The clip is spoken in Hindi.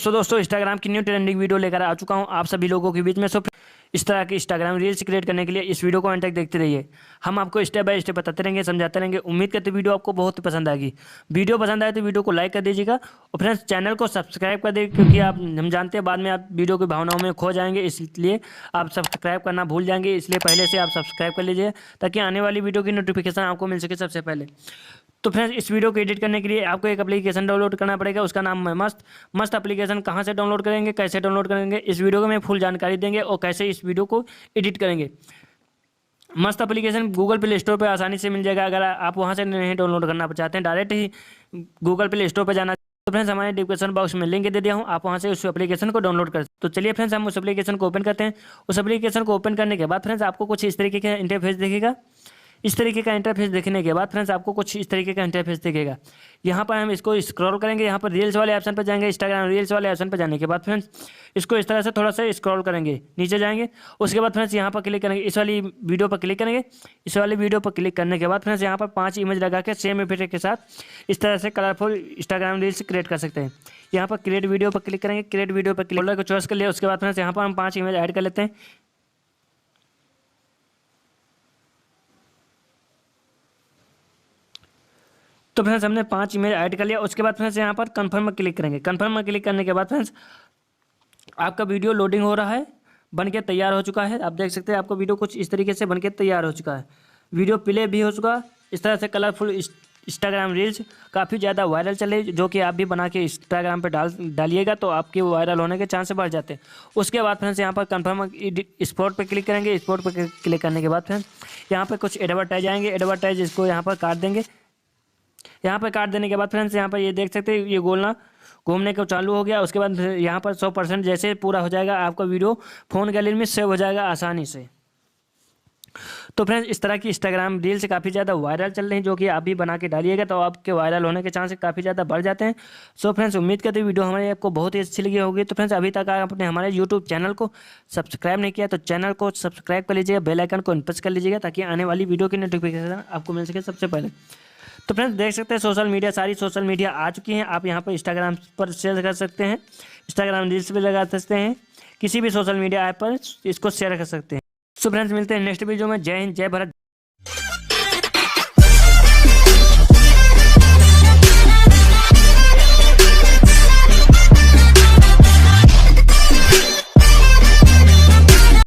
दोस्तों इंस्टाग्राम की न्यू ट्रेंडिंग वीडियो लेकर आ चुका हूं आप सभी लोगों के बीच में। इस तरह की इंस्टाग्राम रील्स क्रिएट करने के लिए इस वीडियो को अंत तक देखते रहिए। हम आपको स्टेप बाय स्टेप बताते रहेंगे, समझाते रहेंगे। उम्मीद करते वीडियो आपको बहुत ही पसंद आएगी। वीडियो पसंद आए तो वीडियो को लाइक कर दीजिएगा और फ्रेंड्स चैनल को सब्सक्राइब कर दीजिए, क्योंकि आप हम जानते हैं बाद में आप वीडियो की भावनाओं में खो जाएंगे, इसलिए आप सब्सक्राइब करना भूल जाएंगे। इसलिए पहले से आप सब्सक्राइब कर लीजिए ताकि आने वाली वीडियो की नोटिफिकेशन आपको मिल सके सबसे पहले। तो फ्रेंड्स इस वीडियो को एडिट करने के लिए आपको एक एप्लीकेशन डाउनलोड करना पड़ेगा, उसका नाम है मस्त एप्लीकेशन। कहाँ से डाउनलोड करेंगे, कैसे डाउनलोड करेंगे, इस वीडियो को मैं फुल जानकारी देंगे और कैसे इस वीडियो को एडिट करेंगे। मस्त एप्लीकेशन गूगल प्ले स्टोर पर आसानी से मिल जाएगा। अगर आप वहाँ से नहीं डाउनलोड करना चाहते हैं, डायरेक्ट ही गूगल प्ले स्टोर पर जाना, तो फ्रेंड्स हमारे डिस्क्रिप्शन बॉक्स में लिंक दे दिया हूँ, आप वहाँ से उस एप्लीकेशन को डाउनलोड कर। तो चलिए फ्रेंड्स हम उस एप्लीकेशन को ओपन करते हैं। उस एप्लीकेशन को ओपन करने के बाद फ्रेंड्स आपको कुछ इस तरीके का इंटरफेस दिखेगा। इस तरीके का इंटरफेस देखने के बाद फ्रेंड्स आपको कुछ इस तरीके का इंटरफेस दिखेगा। यहाँ पर हम इसको स्क्रॉल करेंगे, यहाँ पर रील्स वाले ऑप्शन पर जाएंगे। इंस्टाग्राम रील्स वाले ऑप्शन पर जाने के बाद फ्रेंड्स इसको इस तरह से थोड़ा सा स्क्रॉल करेंगे, नीचे जाएंगे। उसके बाद फ्रेंड्स यहाँ पर क्लिक करेंगे, इस वाली वीडियो पर क्लिक करेंगे। इस वाली वीडियो पर क्लिक करने के बाद फ्रेंड्स यहाँ पर 5 इमेज लगा के सेम इफेक्ट के साथ इस तरह से कलरफुल इंस्टाग्राम रील्स क्रिएट कर सकते हैं। यहाँ पर क्रिएट वीडियो पर क्लिक करेंगे, क्रिएट वीडियो पर क्लिक को चॉइस कर लिया। उसके बाद फ्रेंड्स यहाँ पर हम 5 इमेज ऐड कर लेते हैं। तो फ्रेंड्स हमने 5 इमेज ऐड कर लिया। उसके बाद फ्रेंड्स यहाँ पर कन्फर्म में क्लिक करेंगे। कन्फर्म में क्लिक करने के बाद फ्रेंड्स आपका वीडियो लोडिंग हो रहा है, बन के तैयार हो चुका है। आप देख सकते हैं आपका वीडियो कुछ इस तरीके से बन के तैयार हो चुका है। वीडियो प्ले भी हो चुका। इस तरह से कलरफुल इंस्टाग्राम रील्स काफ़ी ज़्यादा वायरल चले, जो कि आप भी बना के इंस्टाग्राम पे डालिएगा तो आपके वायरल होने के चांस बढ़ जाते हैं। उसके बाद फ्रेंड्स यहाँ पर कन्फर्म स्पॉट पे क्लिक करेंगे। स्पॉट पे क्लिक करने के बाद फ्रेंड्स यहाँ पर कुछ एडवर्टाइज आएंगे। एडवर्टाइज इसको यहाँ पर काट देंगे। यहाँ पर काट देने के बाद फ्रेंड्स यहाँ पर ये देख सकते हैं ये गोलना घूमने को चालू हो गया। उसके बाद यहाँ पर 100% जैसे पूरा हो जाएगा आपका वीडियो फ़ोन गैलरी में सेव हो जाएगा आसानी से। तो फ्रेंड्स इस तरह की इंस्टाग्राम रील्स काफ़ी ज़्यादा वायरल चल रही हैं, जो कि आप भी बना के डालिएगा तो आपके वायरल होने के चांस काफ़ी ज़्यादा बढ़ जाते हैं। सो फ्रेंड्स उम्मीद करते हैं वीडियो हमारी आपको बहुत ही अच्छी लगी होगी। तो फ्रेंड्स अभी तक आपने हमारे यूट्यूब चैनल को सब्सक्राइब नहीं किया तो चैनल को सब्सक्राइब कर लीजिएगा, बेल आइकन को प्रेस कर लीजिएगा ताकि आने वाली वीडियो की नोटिफिकेशन आपको मिल सके सबसे पहले। तो फ्रेंड्स देख सकते हैं सारी सोशल मीडिया आ चुकी हैं। आप यहाँ पर इंस्टाग्राम पर शेयर कर सकते हैं, इंस्टाग्राम रील्स भी लगा सकते हैं, किसी भी सोशल मीडिया ऐप पर इसको शेयर कर सकते हैं। सो फ्रेंड्स मिलते हैं नेक्स्ट वीडियो में। जय हिंद, जय भारत।